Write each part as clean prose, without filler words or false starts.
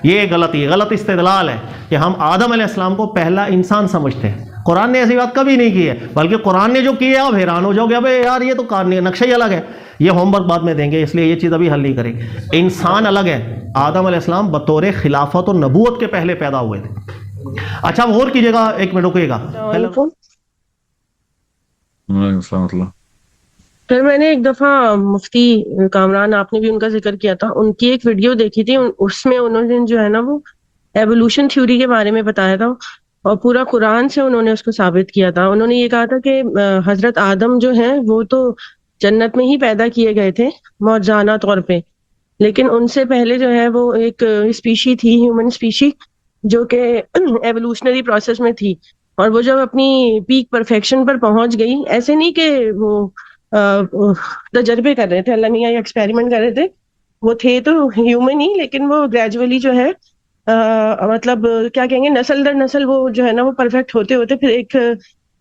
یہ غلط استدلال ہے کہ ہم آدم علیہ السلام کو پہلا انسان سمجھتے ہیں. قرآن نے ایسی بات کبھی نہیں کی ہے، بلکہ قرآن نے جو کی ہے آپ حیران ہو جاؤ گے، ابے یار یہ تو نقشہ ہی الگ ہے. یہ ہوم ورک بعد میں دیں گے، اس لیے یہ چیز ابھی حل نہیں کریں گے. انسان الگ ہے. آدم علیہ السلام بطور خلافت و نبوت کے پہلے پیدا ہوئے تھے. اچھا آپ غور کیجئے گا، ایک منٹ رکیے گا. پھر میں نے ایک دفعہ مفتی کامران، آپ نے بھی ان کا ذکر کیا تھا، ان کی ایک ویڈیو دیکھی تھی، اس میں انہوں نے جو ہے نا وہ ایوولوشن تھیوری کے بارے میں بتایا تھا، اور پورا قرآن سے انہوں نے اس کو ثابت کیا تھا. انہوں نے یہ کہا تھا کہ حضرت آدم جو ہیں وہ تو جنت میں ہی پیدا کیے گئے تھے موجزانہ طور پہ، لیکن ان سے پہلے جو ہے وہ ایک اسپیشی تھی، ہیومن اسپیشی، جو کہ ایوولوشنری پروسیس میں تھی، اور وہ جب اپنی پیک پرفیکشن پر پہنچ گئی، ایسے نہیں کہ وہ تجربے کر رہے تھے، اللہ میاں ایکسپیریمنٹ کر رہے تھے، وہ تھے تو ہیومن ہی، لیکن وہ گریجولی جو ہے مطلب کیا کہیں گے، نسل در نسل وہ جو ہے نا وہ پرفیکٹ ہوتے ہوتے پھر ایک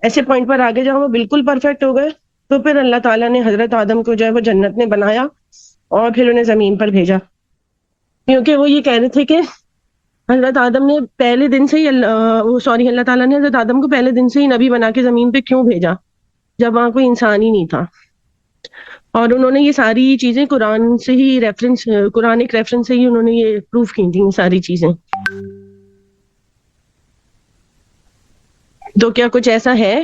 ایسے پوائنٹ پر آگے جہاں وہ بالکل پرفیکٹ ہو گئے، تو پھر اللہ تعالیٰ نے حضرت آدم کو جو ہے وہ جنت میں بنایا اور پھر انہیں زمین پر بھیجا. کیونکہ وہ یہ کہہ رہے تھے کہ حضرت آدم نے پہلے دن سے ہی اللہ تعالیٰ نے حضرت آدم کو پہلے دن سے ہی نبی بنا کے زمین پہ کیوں بھیجا جب وہاں کوئی انسان ہی نہیں تھا. اور انہوں نے یہ ساری چیزیں قرآن سے ہی ریفرنس، قرآنک ریفرنس سے ہی انہوں نے یہ پروف کی تھی، یہ ساری چیزیں. تو کیا کچھ ایسا ہے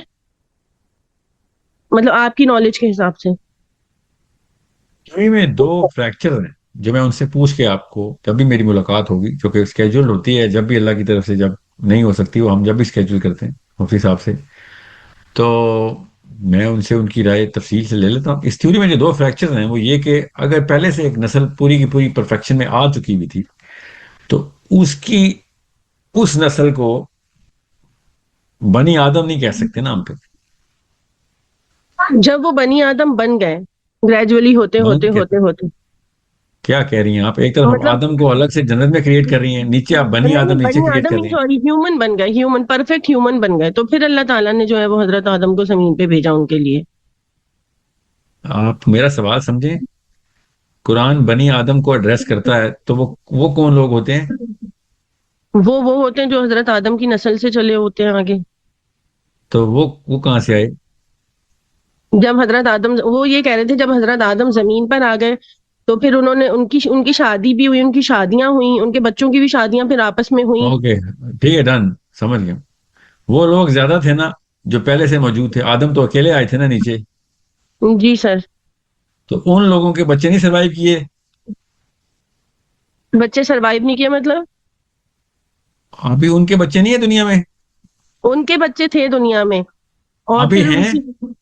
مطلب آپ کی نالج کے حساب سے؟ میں 2 فریکچر ہیں جو میں ان سے پوچھ کے آپ کو جب بھی میری ملاقات ہوگی، جو کہ اسکیجول ہوتی ہے جب بھی اللہ کی طرف سے، جب نہیں ہو سکتی وہ ہم جب بھی اسکیجول کرتے ہیں مفتی صاحب سے، تو میں ان سے ان کی رائے تفصیل سے لے لیتا ہوں. اس تھیوری میں جو 2 فریکچر ہیں وہ یہ کہ اگر پہلے سے ایک نسل پوری کی پوری پرفیکشن میں آ چکی ہوئی تھی تو اس نسل کو بنی آدم نہیں کہہ سکتے نا ہم پہ. جب وہ بنی آدم بن گئے گریجولی ہوتے ہوتے ہوتے ہوتے، کیا کہہ رہی ہیں آپ؟ ایک طرف مطلب آدم کو الگ سے جنت میں کریٹ کر رہی ہیں، نیچے آپ بنی آدم نہیں، نیچے بنی کریٹ آدم کر نہیں، رہی ہیں. سوری، ہیومن بن گئے، ہیومن، پرفیکٹ ہیومن بن گئے، تو پھر اللہ تعالیٰ نے جو ہے وہ حضرت آدم کو زمین پہ بھیجا ان کے لیے. آپ میرا سوال سمجھیں، قرآن بنی آدم کو ایڈریس کرتا ہے تو وہ کون لوگ ہوتے ہیں؟ وہ ہوتے ہیں جو حضرت آدم کی نسل سے چلے ہوتے ہیں آگے. تو وہ کہاں سے آئے؟ جب حضرت آدم، وہ یہ کہہ رہے تھے جب حضرت آدم زمین پر آ گئے تو پھر انہوں نے ان کی شادی بھی ہوئی، ان کی شادیاں ہوئیں، ان کے بچوں کی بھی شادیاں پھر آپس میں ہوئیں. اوکے ٹھیک ہے، ڈن، سمجھ گیا. وہ لوگ زیادہ تھے نا جو پہلے سے موجود تھے، آدم تو اکیلے آئے تھے نا نیچے. جی سر. تو ان لوگوں کے بچے نہیں سروائیو کیے؟ بچے سروائیو نہیں کیے مطلب؟ ابھی ان کے بچے نہیں ہیں دنیا میں؟ ان کے بچے تھے دنیا میں، اور ابھی پھر ان ہیں. کی،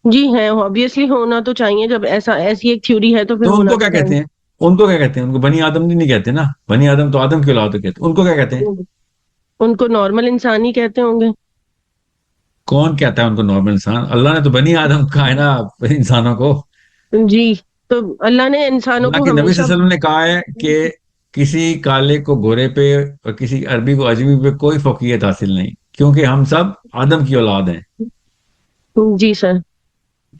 جی ہیں، obviously ہونا تو چاہیے، جب ایسی ایک تھیوری ہے تو پھر تو ان ہونا کو تو کیا کہتے چاہیے. ہیں؟ ان کو کیا کہتے ہیں؟ ان کو بنی آدم نہیں کہتے نا، بنی آدم تو آدم کی اولاد کو کہتے ہیں. ان کو کیا کہتے ہیں؟ ان کو نارمل انسان ہی کہتے ہوں گے. کون کہتا ہے ان کو نارمل انسان؟ اللہ نے تو بنی آدم کہا ہے نا انسانوں کو. جی، تو اللہ نے انسانوں اللہ کو کے نبی صلی ہمیشہ، اللہ علیہ وسلم نے کہا ہے کہ کسی کالے کو گورے پہ اور کسی عربی کو اجمی پہ کوئی فوقیت حاصل نہیں، کیونکہ ہم سب آدم کی اولاد ہیں. جی سر،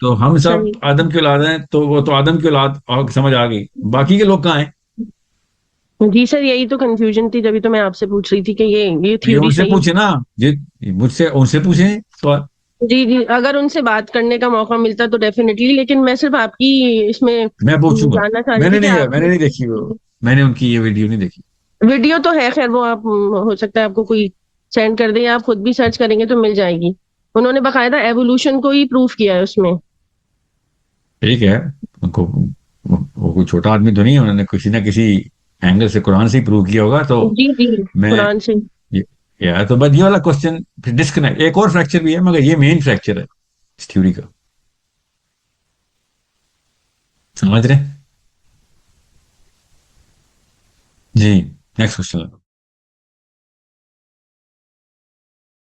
تو ہم سب صحیح. آدم کی اولاد ہیں، تو وہ تو آدم کی اولاد، اور سمجھ آ گئی. باقی کے لوگ کہاں ہیں؟ جی سر، یہی تو کنفیوژن تھی، جبھی تو میں آپ سے پوچھ رہی تھی کہ یہ یہ تھیوری ان سے صحیح. پوچھے نا، جی مجھ سے ان سے پوچھیں سوال. جی جی، اگر ان سے بات کرنے کا موقع ملتا تو ڈیفینیٹلی، لیکن میں صرف آپ کی اس میں میں پوچھوں گا. جاننا چاہ رہی میں تھی نے کہ نہیں آپ میں نے نہیں دیکھی وہ، میں نے ان کی یہ ویڈیو نہیں دیکھی. ویڈیو تو ہے، خیر وہ آپ ہو سکتا ہے آپ کو کوئی سینڈ کر دیں، یا آپ خود بھی سرچ کریں گے تو مل جائے گی. انہوں نے باقاعدہ ایوولوشن کو ہی پروف کیا ہے اس میں. ٹھیک ہے، ان کو وہ کوئی چھوٹا آدمی تو نہیں ہے، انہوں نے کسی نہ کسی اینگل سے قرآن سے ہی پروو کیا ہوگا. تو جی جی، میں قرآن سے. تو بس یہ والا کوشچن پھر ڈسکنیکٹ. ایک اور فریکچر بھی ہے مگر یہ مین فریکچر ہے اس تھیوری کا، سمجھ رہے؟ جی نیکسٹ کوشچن.